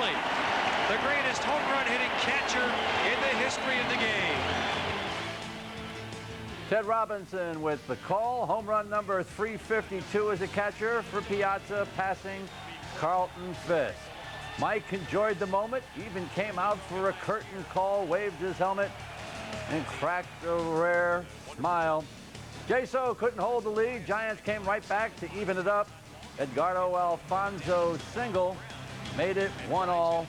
Willie, the greatest home run hitting catcher in the history of the game. Ted Robinson with the call. Home run number 352 as a catcher for Piazza, passing Carlton Fisk. Mike enjoyed the moment, even came out for a curtain call, waved his helmet, and cracked a rare smile. J-So couldn't hold the lead. Giants came right back to even it up. Edgardo Alfonso's single made it 1-all.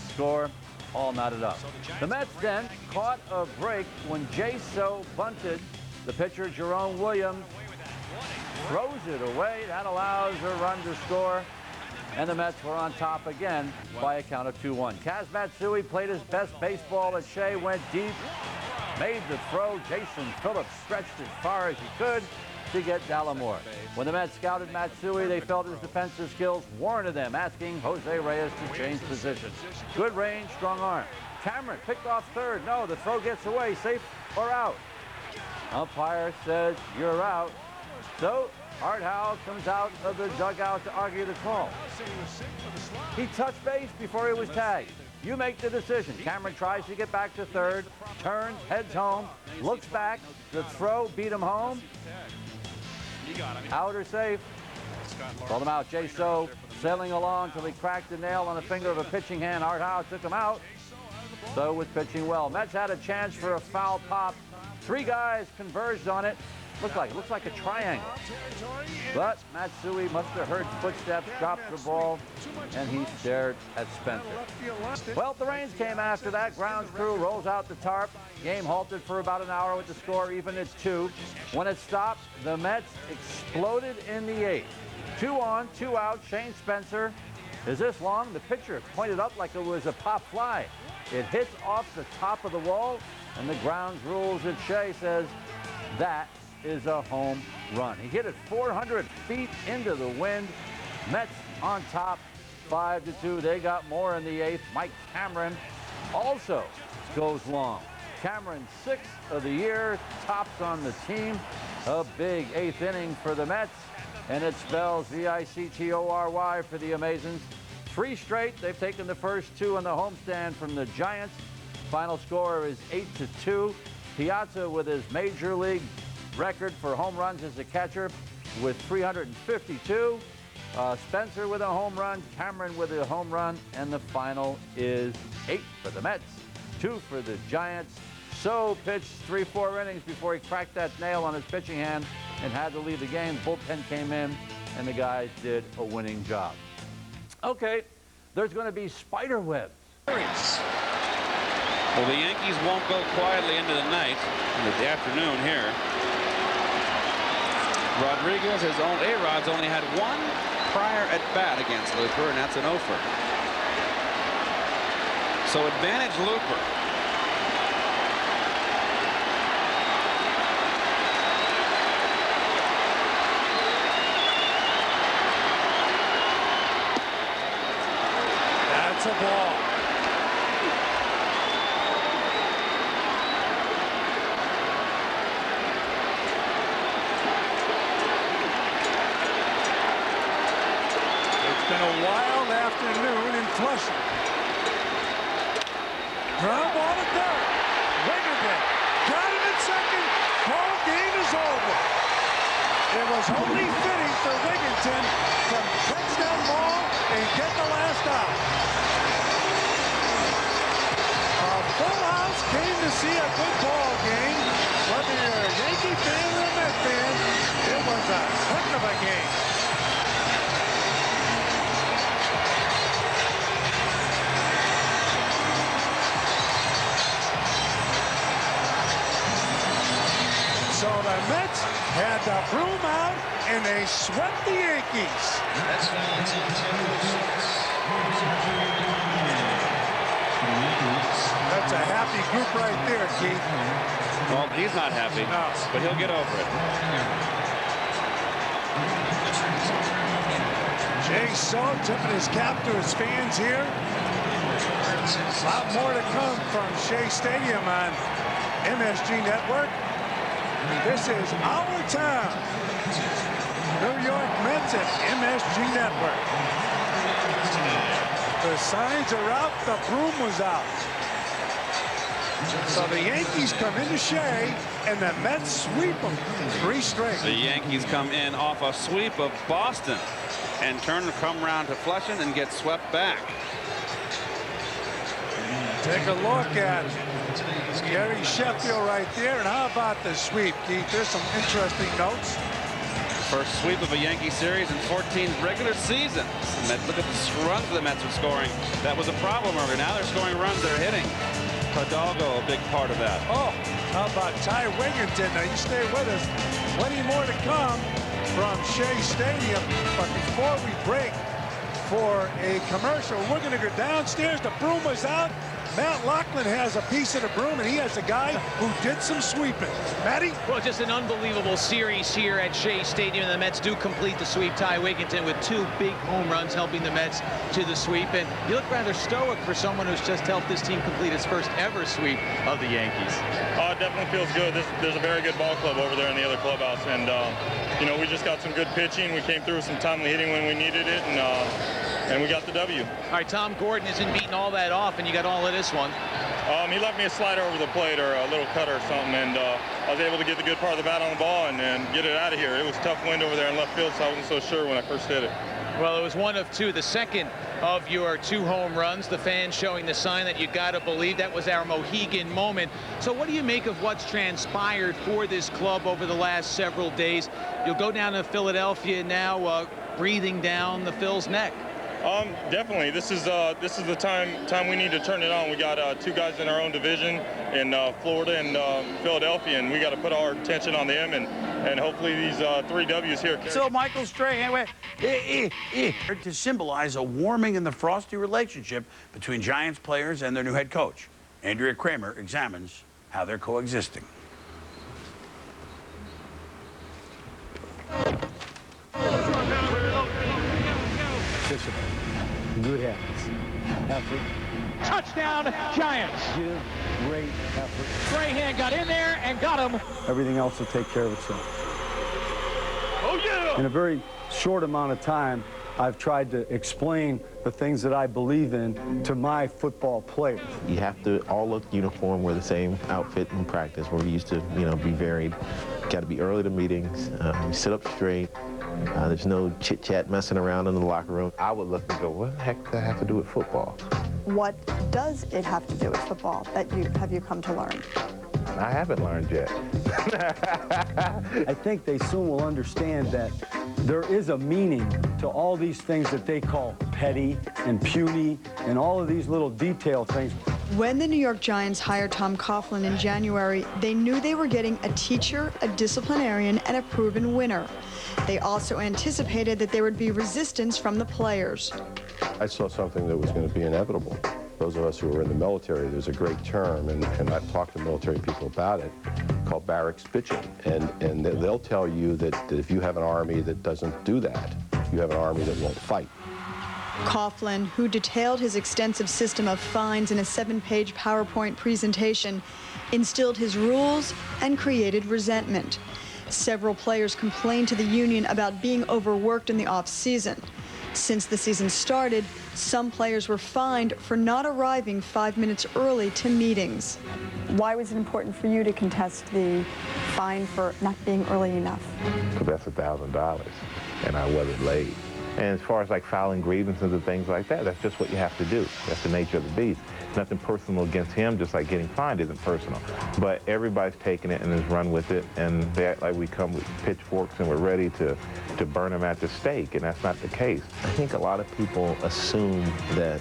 Score all knotted up. The Mets then caught a break when J-So bunted. The pitcher, Jerome Williams, throws it away. That allows a run to score. And the Mets were on top again by a count of 2-1. Kaz Matsui played his best baseball at Shea, went deep, made the throw. Jason Phillips stretched as far as he could to get Dallimore. When the Mets scouted Matsui, they felt his defensive skills warranted them, asking Jose Reyes to change position. Good range, strong arm. Cameron picked off third. No, the throw gets away. Safe or out? Umpire says you're out. So Art Howell comes out of the dugout to argue the call. He touched base before he was tagged. You make the decision. Cameron tries to get back to third, turns, heads home, looks back. The throw beat him home. Out or safe? Called him out. J-So sailing along till he cracked the nail on the finger of a pitching hand. Art Howell took him out. So was pitching well. Mets had a chance for a foul pop. Three guys converged on it. Looks like a triangle. But Matsui must have heard footsteps, dropped the ball, and he stared at Spencer. Well, the rains came after that. Grounds crew rolls out the tarp. Game halted for about an hour with the score even at 2. When it stopped, the Mets exploded in the 8th. 2 on, 2 out. Shane Spencer is this long. The pitcher pointed up like it was a pop fly. It hits off the top of the wall, and the grounds rules at Shea says that is a home run. He hit it 400 feet into the wind. Mets on top, 5-2. They got more in the 8th. Mike Cameron also goes long. Cameron, 6th of the year, tops on the team. A big 8th inning for the Mets, and it spells V-I-C-T-O-R-Y for the Amazons. 3 straight. They've taken the first 2 on the homestand from the Giants. Final score is 8-2. Piazza with his major league record for home runs as a catcher with 352. Spencer with a home run, Cameron with a home run, and the final is 8 for the Mets, 2 for the Giants. So pitched 3-4 innings before he cracked that nail on his pitching hand and had to leave the game. Bullpen came in, and the guys did a winning job. Okay, there's going to be spider webs. Well, the Yankees won't go quietly into the night, in the afternoon here. Rodriguez, his own A-Rod's only had 1 prior at bat against Looper, and that's an 0-fer. So advantage Looper. That's a ball. It's been a wild afternoon in Flushing. Ground ball to third. Wigginton got it at second. Ball game is over. It was only fitting for Wigginton to catch that ball and get the last out. A full house came to see a good ball game. Whether you're a Yankee fan or a Met fan, it was a heck of a game. So the Mets had the broom out, and they swept the Yankees. That's a happy group right there, Keith. Well, he's not happy, No. but he'll get over it. J-So tipping his cap to his fans here. A lot more to come from Shea Stadium on MSG Network. This is our town. New York Mets at MSG Network. The signs are out. The broom was out. So the Yankees come into Shea, and the Mets sweep them 3 straight. The Yankees come in off a sweep of Boston and come around to Flushing and get swept back. Take a look at Gary Sheffield right there. And how about the sweep, Keith? There's some interesting notes. First sweep of a Yankee series in 14 regular seasons. Look at the runs the Mets are scoring. That was a problem earlier. Now they're scoring runs. They're hitting. Hidalgo, a big part of that. Oh, how about Ty Wigginton? Now you stay with us. Plenty more to come from Shea Stadium. But before we break for a commercial, we're going to go downstairs. The broom was out. Matt Coughlin has a piece of the broom, and he has a guy who did some sweeping. Matty? Well, just an unbelievable series here at Shea Stadium. The Mets do complete the sweep. Ty Wigginton with 2 big home runs helping the Mets to the sweep. And you look rather stoic for someone who's just helped this team complete its first ever sweep of the Yankees. It definitely feels good. There's a very good ball club over there in the other clubhouse. And, you know, we just got some good pitching. We came through with some timely hitting when we needed it. And we got the W. All right, Tom Gordon isn't beating all that off, and you got all of this one. He left me a slider over the plate or a little cutter or something, and I was able to get the good part of the bat on the ball and get it out of here. It was tough wind over there in left field, so I wasn't so sure when I first hit it. Well, it was 1 of 2, the second of your 2 home runs. The fans showing the sign that you got to believe that was our Mohegan moment. So what do you make of what's transpired for this club over the last several days? You'll go down to Philadelphia now, breathing down the Phil's neck. Definitely. This is the time we need to turn it on. We got 2 guys in our own division in Florida and Philadelphia, and we got to put our attention on them and hopefully these 3 W's here. So Michael Strahan to symbolize a warming in the frosty relationship between Giants players and their new head coach. Andrea Kramer examines how they're coexisting. Good habits. Effort. Touchdown, Giants. Give great effort. Strahan got in there and got him. Everything else will take care of itself. Oh, yeah. In a very short amount of time, I've tried to explain the things that I believe in to my football players. You have to all look uniform, wear the same outfit in practice. We're used to, be varied. Got to be early to meetings, sit up straight. There's no chit-chat messing around in the locker room. I would look and go, what the heck does that have to do with football? What does it have to do with football that have you come to learn? I haven't learned yet. I think they soon will understand that there is a meaning to all these things that they call petty and puny and all of these little detail things. When the New York Giants hired Tom Coughlin in January, they knew they were getting a teacher, a disciplinarian, and a proven winner. They also anticipated that there would be resistance from the players. I saw something that was going to be inevitable. Those of us who were in the military, there's a great term, and I've talked to military people about it, called barracks bitching. And they'll tell you that if you have an army that doesn't do that, you have an army that won't fight. Coughlin, who detailed his extensive system of fines in a 7-page PowerPoint presentation, instilled his rules and created resentment. Several players complained to the union about being overworked in the off-season. Since the season started, some players were fined for not arriving 5 minutes early to meetings. Why was it important for you to contest the fine for not being early enough? Because that's $1,000, and I wasn't late. And as far as like filing grievances and things like that, that's just what you have to do. That's the nature of the beast. Nothing personal against him, just like getting fined isn't personal. But everybody's taking it and has run with it, and they act like we come with pitchforks and we're ready to burn him at the stake, and that's not the case. I think a lot of people assume that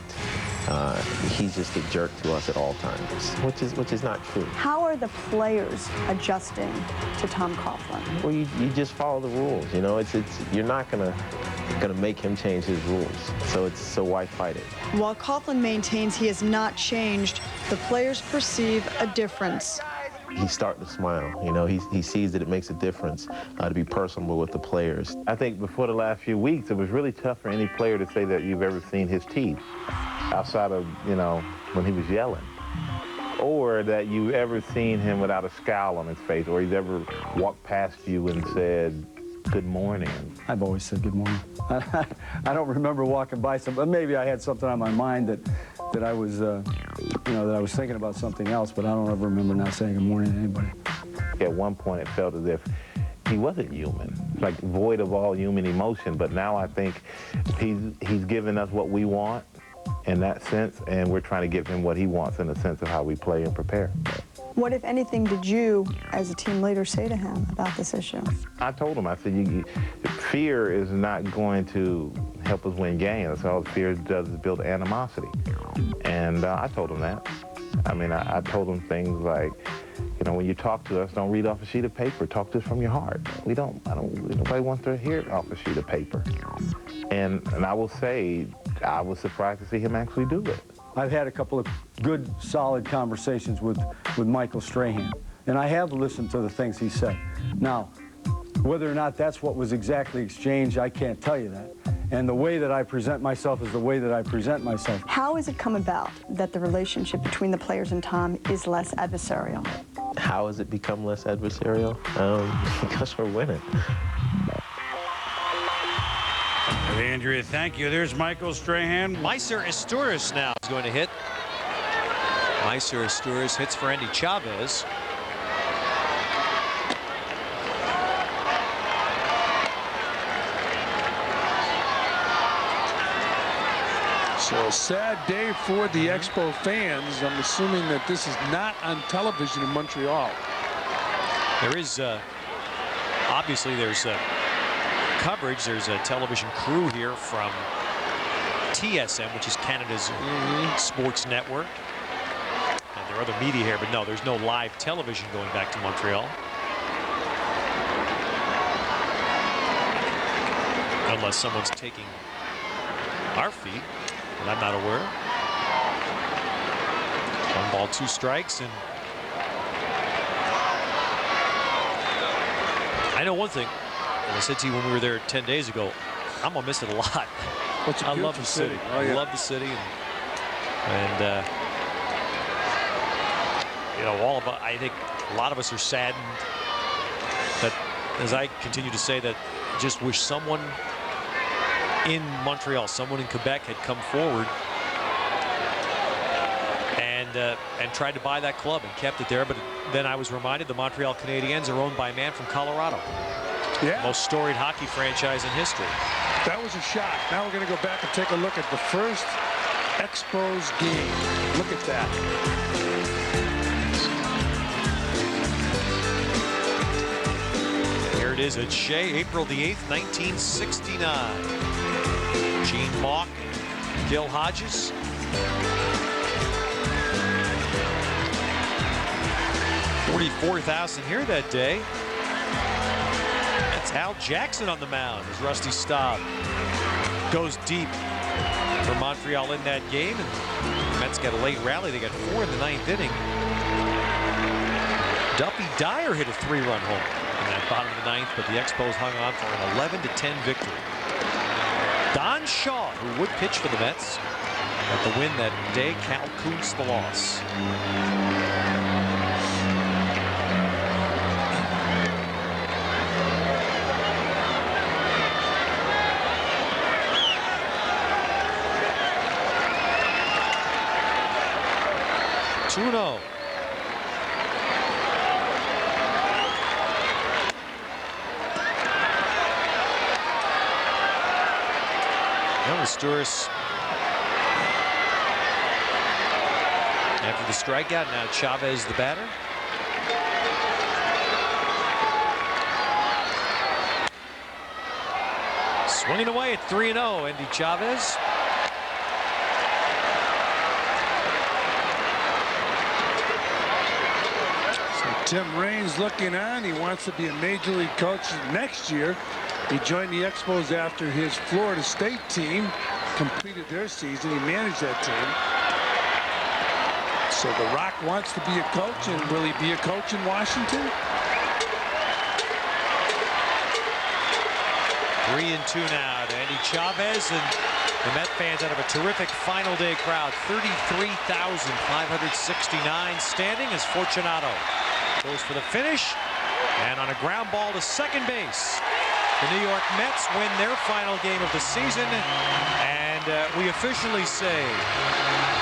he's just a jerk to us at all times, which is not true. How are the players adjusting to Tom Coughlin? Well, you just follow the rules. You're not gonna make him change his rules. So why fight it? While Coughlin maintains he has not changed, the players perceive a difference. He's starting to smile. He sees that it makes a difference to be personable with the players. I think before the last few weeks, it was really tough for any player to say that you've ever seen his teeth outside of, when he was yelling. Or that you've ever seen him without a scowl on his face, or he's ever walked past you and said, good morning. I've always said good morning. I don't remember walking by but maybe I had something on my mind that I was, that I was thinking about something else, but I don't ever remember not saying good morning to anybody. At one point, it felt as if he wasn't human, like void of all human emotion. But now I think he's given us what we want in that sense, and we're trying to give him what he wants in the sense of how we play and prepare. What, if anything, did you, as a team leader, say to him about this issue? I told him, I said, fear is not going to help us win games. That's all fear does is build animosity. And I told him that. I mean, I told him things like, when you talk to us, don't read off a sheet of paper. Talk to us from your heart. Nobody wants to hear it off a sheet of paper. And I will say, I was surprised to see him actually do it. I've had a couple of good, solid conversations with Michael Strahan, and I have listened to the things he said. Now, whether or not that's what was exactly exchanged, I can't tell you that. And the way that I present myself is the way that I present myself. How has it come about that the relationship between the players and Tom is less adversarial? How has it become less adversarial? Because we're winning. Andrea, thank you. There's Michael Strahan. Meiser Asturias now is going to hit. Meiser Asturias hits for Andy Chavez. So a sad day for the Expo fans. I'm assuming that this is not on television in Montreal. There is, obviously there's coverage. There's a television crew here from TSN, which is Canada's sports network. And there are other media here, but no, there's no live television going back to Montreal. Unless someone's taking our feed, and I'm not aware. 1 ball, 2 strikes, and I know one thing. I said to you when we were there 10 days ago, I'm gonna miss it a lot. I love the city. Oh, yeah. I love the city, and I think a lot of us are saddened that, as I continue to say, that just wish someone in Montreal, someone in Quebec had come forward and tried to buy that club and kept it there. But then I was reminded the Montreal Canadiens are owned by a man from Colorado. Yeah. Most storied hockey franchise in history. That was a shot. Now we're going to go back and take a look at the first Expos game. Look at that. Here it is at Shea, April the 8th, 1969. Gene Mauch and Gil Hodges. $44,000 here that day. That's Al Jackson on the mound as Rusty Staub goes deep for Montreal in that game. And the Mets got a late rally. They got 4 in the 9th inning. Duffy Dyer hit a 3-run home in that bottom of the 9th, but the Expos hung on for an 11-10 victory. Don Shaw, who would pitch for the Mets, got the win that day. Cal Kuntz the loss. Now Asturias after the strikeout. Now Chavez the batter. Swinging away at 3-0, Andy Chavez. Tim Raines looking on. He wants to be a major league coach next year. He joined the Expos after his Florida State team completed their season. He managed that team. So The Rock wants to be a coach, and will he be a coach in Washington? 3-2 now to Andy Chavez, and the Met fans out of a terrific final day crowd. 33,569 standing as Fortunato goes for the finish, and on a ground ball to second base, The New York Mets win their final game of the season, and we officially say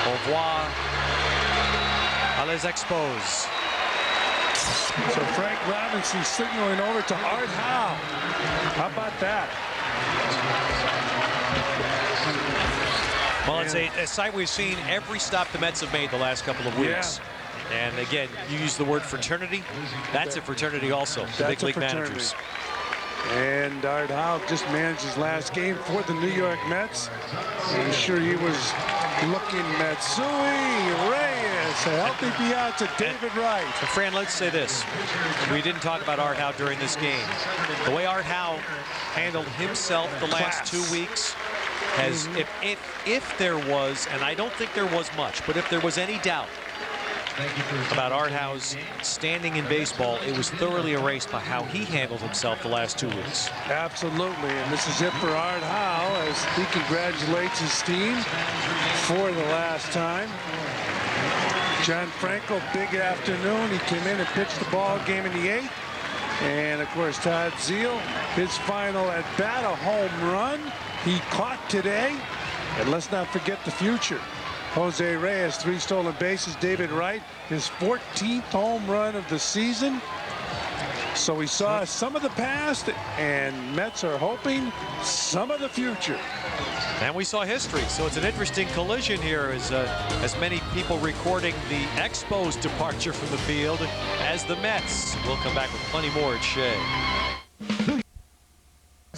au revoir à les Expos. So Frank Robinson signaling over to Art Howe. How about that? Well, it's a sight we've seen every stop the Mets have made the last couple of weeks. Yeah. And again, you use the word fraternity. That's a fraternity also, the big league managers. And Art Howe just managed his last game for the New York Mets. I'm sure he was looking Matsui, Reyes, a healthy Piazza, David Wright. And Fran, let's say this. We didn't talk about Art Howe during this game. The way Art Howe handled himself the last 2 weeks has, if there was, and I don't think there was much, but if there was any doubt about Art Howe's standing in baseball, it was thoroughly erased by how he handled himself the last 2 weeks. Absolutely, and this is it for Art Howe as he congratulates his team for the last time. John Franco, big afternoon. He came in and pitched the ball game in the 8th. And of course, Todd Zeile, his final at bat, a home run. He caught today. And let's not forget the future. Jose Reyes, 3 stolen bases. David Wright, his 14th home run of the season. So we saw some of the past, and Mets are hoping some of the future. And we saw history, so it's an interesting collision here as many people recording the Expos' departure from the field as the Mets. We'll come back with plenty more at Shea.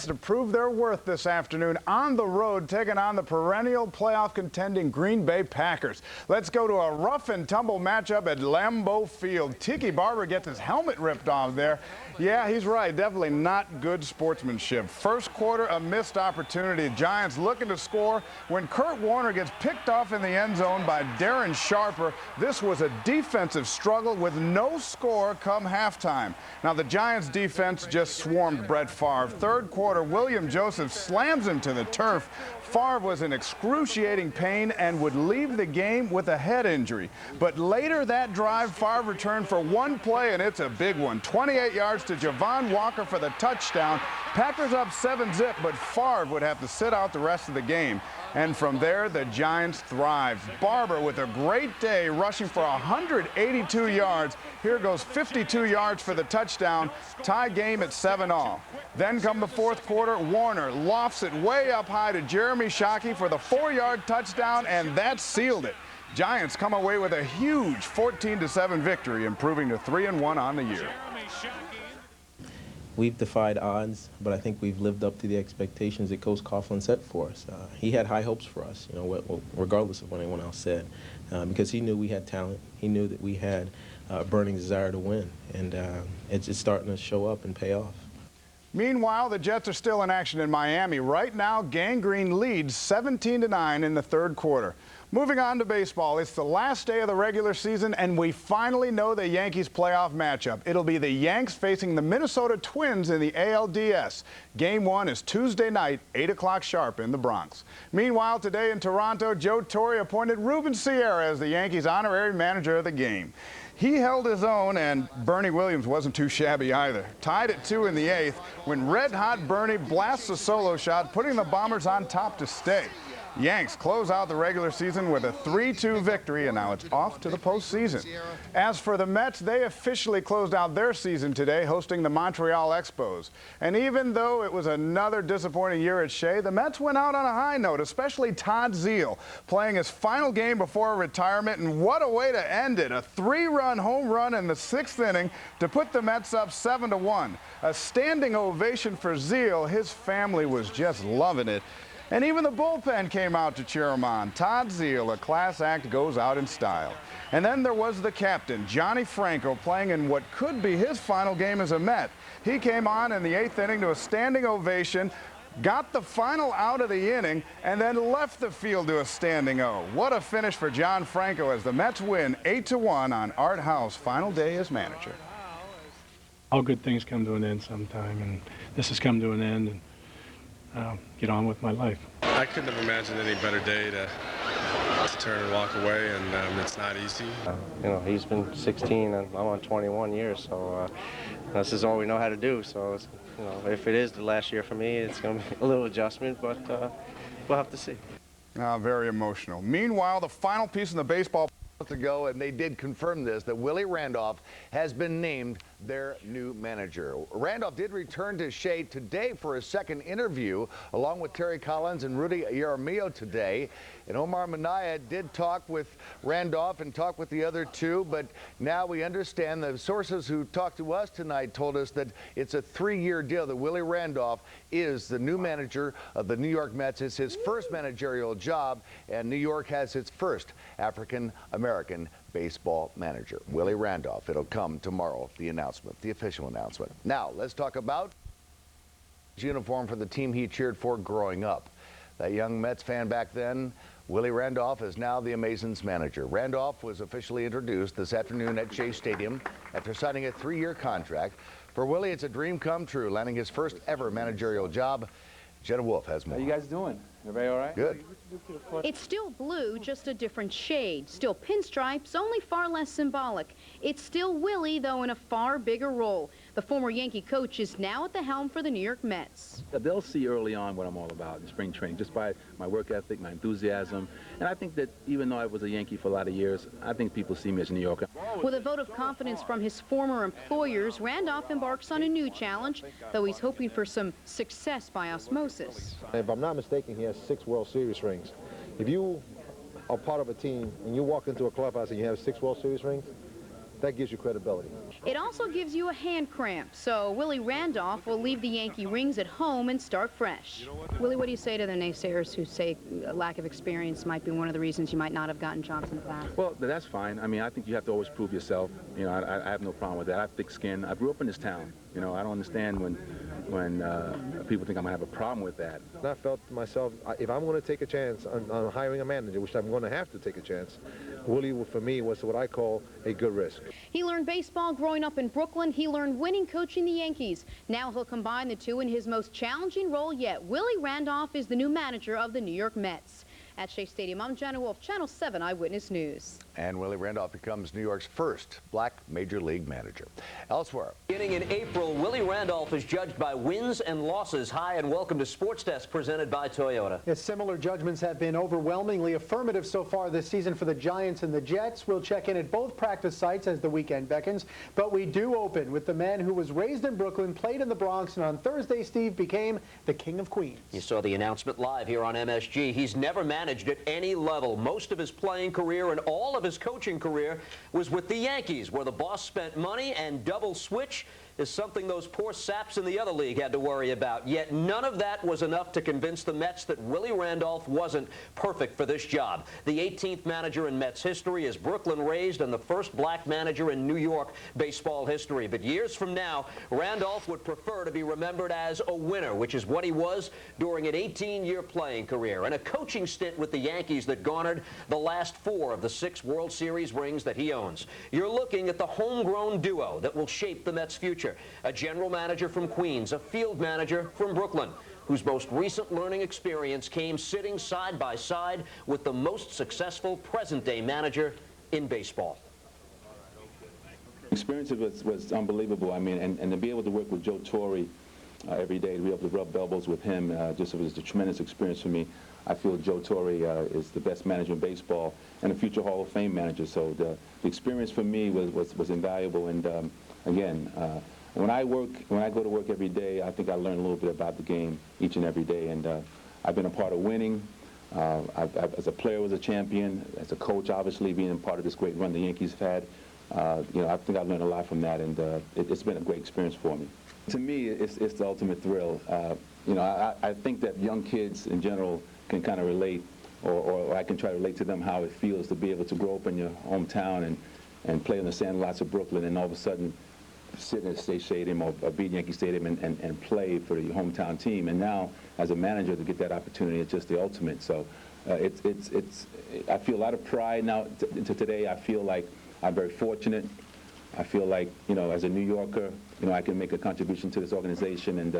To prove their worth this afternoon on the road, taking on the perennial playoff contending Green Bay Packers. Let's go to a rough and tumble matchup at Lambeau Field. Tiki Barber gets his helmet ripped off there. Yeah, he's right. Definitely not good sportsmanship. First quarter, a missed opportunity. Giants looking to score when Kurt Warner gets picked off in the end zone by Darren Sharper. This was a defensive struggle with no score come halftime. Now, the Giants defense just swarmed Brett Favre. Third quarter, William Joseph slams him to the turf. Favre was in excruciating pain and would leave the game with a head injury. But later that drive, Favre returned for one play, and it's a big one. 28 yards to Javon Walker for the touchdown. Packers up 7-zip, but Favre would have to sit out the rest of the game. And from there, the Giants thrived. Barber with a great day, rushing for 182 yards. Here goes 52 yards for the touchdown. Tie game at 7-all. Then come the fourth quarter, Warner lofts it way up high to Jeremy Shockey for the 4-yard touchdown, and that sealed it. Giants come away with a huge 14-7 victory, improving to 3-1 on the year. We've defied odds, but I think we've lived up to the expectations that Coach Coughlin set for us. He had high hopes for us, you know, regardless of what anyone else said, because he knew we had talent. He knew that we had a burning desire to win, and it's starting to show up and pay off. Meanwhile, the Jets are still in action in Miami. Right now, Gang Green leads 17-9 in the third quarter. Moving on to baseball, it's the last day of the regular season, and we finally know the Yankees playoff matchup. It'll be the Yanks facing the Minnesota Twins in the ALDS. Game 1 is Tuesday night, 8 o'clock sharp in the Bronx. Meanwhile, today in Toronto, Joe Torre appointed Ruben Sierra as the Yankees' honorary manager of the game. He held his own, and Bernie Williams wasn't too shabby either. Tied at 2 in the 8th when red-hot Bernie blasts a solo shot, putting the Bombers on top to stay. Yanks close out the regular season with a 3-2 victory, and now it's off to the postseason. As for the Mets, they officially closed out their season today, hosting the Montreal Expos. And even though it was another disappointing year at Shea, the Mets went out on a high note, especially Todd Zeile, playing his final game before retirement, and what a way to end it. A 3-run home run in the 6th inning to put the Mets up 7-1. A standing ovation for Zeile. His family was just loving it. And even the bullpen came out to cheer him on. Todd Zeile, a class act, goes out in style. And then there was the captain, Johnny Franco, playing in what could be his final game as a Met. He came on in the 8th inning to a standing ovation, got the final out of the inning, and then left the field to a standing O. What a finish for John Franco as the Mets win 8-1 on Art Howe's final day as manager. All good things come to an end sometime, and this has come to an end. And get on with my life. I couldn't have imagined any better day to to turn and walk away, and it's not easy. You know, he's been 16 and I'm on 21 years, so this is all we know how to do. So, it's, you know, if it is the last year for me, it's going to be a little adjustment, but we'll have to see. Very emotional. Meanwhile, the final piece in the baseball ago, and they did confirm this, that Willie Randolph has been named their new manager. Randolph did return to Shea today for a second interview, along with Terry Collins and Rudy Jaramillo today. And Omar Minaya did talk with Randolph and talk with the other two, but now we understand the sources who talked to us tonight told us that it's a 3-year deal, that Willie Randolph is the new manager of the New York Mets. It's his first managerial job, and New York has its first African-American baseball manager, Willie Randolph. It'll come tomorrow, the announcement, the official announcement. Now, let's talk about his uniform for the team he cheered for growing up. That young Mets fan back then, Willie Randolph, is now the Amazons manager. Randolph was officially introduced this afternoon at Shea Stadium after signing a 3-year contract. For Willie, it's a dream come true, landing his first ever managerial job. Jenna Wolf has more. How you guys doing? Everybody all right? Good. It's still blue, just a different shade. Still pinstripes, only far less symbolic. It's still Willie, though in a far bigger role. The former Yankee coach is now at the helm for the New York Mets. They'll see early on what I'm all about in spring training, just by my work ethic, my enthusiasm. And I think that even though I was a Yankee for a lot of years, I think people see me as a New Yorker. With a vote of confidence from his former employers, Randolph embarks on a new challenge, though he's hoping for some success by osmosis. If I'm not mistaken, he has 6 World Series rings. If you are part of a team and you walk into a clubhouse and you have 6 World Series rings, that gives you credibility. It also gives you a hand cramp, so Willie Randolph will leave the Yankee rings at home and start fresh. Willie, what do you say to the naysayers who say a lack of experience might be one of the reasons you might not have gotten jobs in the past? Well, that's fine. I mean, I think you have to always prove yourself. You know, I have no problem with that. I have thick skin. I grew up in this town. You know, I don't understand when people think I'm going to have a problem with that. And I felt to myself, if I'm going to take a chance on hiring a manager, which I'm going to have to take a chance, Willie, for me, was what I call a good risk. He learned baseball growing up in Brooklyn. He learned winning coaching the Yankees. Now he'll combine the two in his most challenging role yet. Willie Randolph is the new manager of the New York Mets. At Shea Stadium, I'm Jenna Wolf, Channel 7 Eyewitness News. And Willie Randolph becomes New York's first black major league manager. Elsewhere. Beginning in April, Willie Randolph is judged by wins and losses. Hi, and welcome to Sports Desk, presented by Toyota. Yes, similar judgments have been overwhelmingly affirmative so far this season for the Giants and the Jets. We'll check in at both practice sites as the weekend beckons. But we do open with the man who was raised in Brooklyn, played in the Bronx, and on Thursday, Steve, became the King of Queens. You saw the announcement live here on MSG. He's never managed at any level. Most of his playing career and all of his coaching career was with the Yankees, where the boss spent money, and double switch is something those poor saps in the other league had to worry about. Yet none of that was enough to convince the Mets that Willie Randolph wasn't perfect for this job. The 18th manager in Mets history is Brooklyn raised and the first black manager in New York baseball history. But years from now, Randolph would prefer to be remembered as a winner, which is what he was during an 18-year playing career and a coaching stint with the Yankees that garnered the last 4 of the 6 World Series rings that he owns. You're looking at the homegrown duo that will shape the Mets' future. A general manager from Queens, a field manager from Brooklyn, whose most recent learning experience came sitting side by side with the most successful present-day manager in baseball. Experience was unbelievable. I mean, and to be able to work with Joe Torre every day, to be able to rub elbows with him, just it was a tremendous experience for me. I feel Joe Torre is the best manager in baseball and a future Hall of Fame manager. So the experience for me was invaluable. And again, when I go to work every day, I think I learn a little bit about the game each and every day. And I've been a part of winning. As a player, was a champion. As a coach, obviously, being a part of this great run the Yankees have had, you know, I think I learned a lot from that, and it's been a great experience for me. To me, it's the ultimate thrill. You know, I think that young kids in general can kind of relate, or I can try to relate to them how it feels to be able to grow up in your hometown and play in the sandlots of Brooklyn, and all of a sudden sit in a State Stadium or beat Yankee Stadium and play for your hometown team. And now, as a manager, to get that opportunity, it's just the ultimate. So I feel a lot of pride now. To today, I feel like I'm very fortunate. I feel like, as a New Yorker, I can make a contribution to this organization, and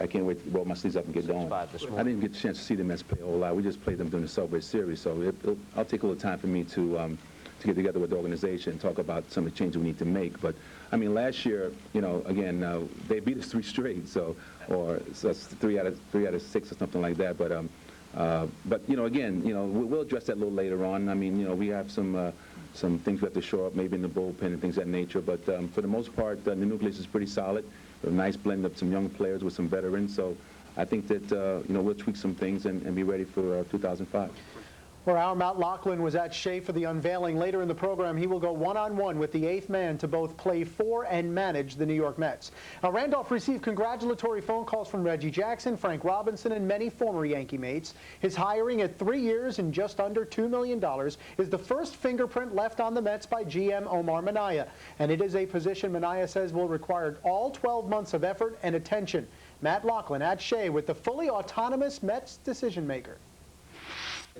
I can't wait to roll my sleeves up and get going. I didn't get a chance to see the Mets play a whole lot. We just played them during the Subway Series, so I'll take a little time for me to get together with the organization and talk about some of the changes we need to make. But I mean, last year, again, they beat us 3 straight, so that's 3 out of 6 or something like that. But again, we'll address that a little later on. I mean, we have some things we have to shore up, maybe in the bullpen and things of that nature. But for the most part, the nucleus is pretty solid. A nice blend of some young players with some veterans. So I think that we'll tweak some things and be ready for 2005. Where our Matt Coughlin was at Shea for the unveiling. Later in the program, he will go one-on-one with the 8th man to both play for and manage the New York Mets. Now, Randolph received congratulatory phone calls from Reggie Jackson, Frank Robinson, and many former Yankee mates. His hiring at 3 years and just under $2 million is the first fingerprint left on the Mets by GM Omar Minaya. And it is a position Minaya says will require all 12 months of effort and attention. Matt Coughlin at Shea with the fully autonomous Mets decision maker.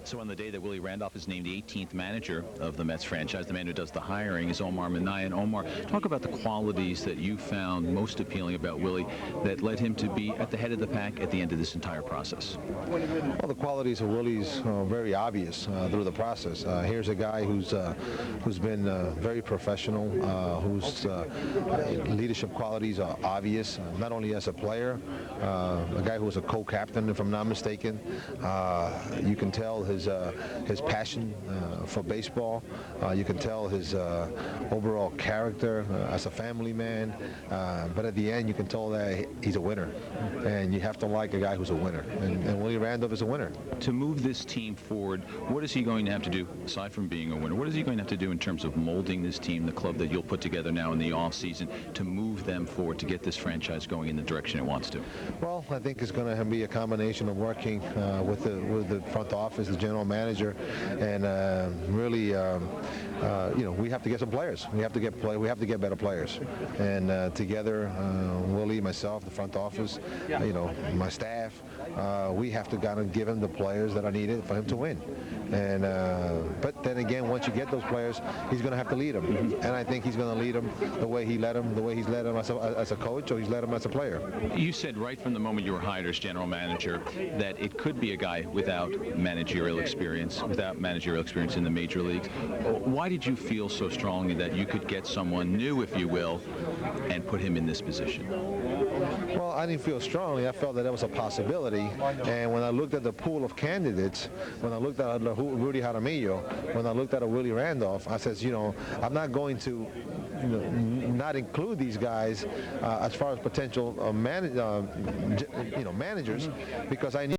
So on the day that Willie Randolph is named the 18th manager of the Mets franchise, the man who does the hiring is Omar Minaya. And Omar, talk about the qualities that you found most appealing about Willie that led him to be at the head of the pack at the end of this entire process. Well, the qualities of Willie's very obvious through the process. Here's a guy who's been very professional, whose leadership qualities are obvious, not only as a player, a guy who was a co-captain, if I'm not mistaken. You can tell his passion for baseball. You can tell his overall character as a family man. But at the end, you can tell that he's a winner. And you have to like a guy who's a winner. And Willie Randolph is a winner. To move this team forward, what is he going to have to do, aside from being a winner? What is he going to have to do in terms of molding this team, the club that you'll put together now in the offseason, to move them forward, to get this franchise going in the direction it wants to? Well, I think it's going to be a combination of working with the front office, the general manager, and really, we have to get some players. We have to get better players, and together, Willie, myself, the front office, my staff, we have to kind of give him the players that are needed for him to win. And but then again, once you get those players, he's going to have to lead them, and I think he's going to lead them the way he led them, the way he's led them as a coach, or he's led them as a player. You said right from the moment you were hired as general manager that it could be a guy without managerial experience in the major leagues. Why did you feel so strongly that you could get someone new, if you will, and put him in this position? Well, I didn't feel strongly. I felt that was a possibility. And when I looked at the pool of candidates, when I looked at Rudy Jaramillo, when I looked at Willie Randolph, I said, I'm not going to not include these guys as far as potential managers, because I knew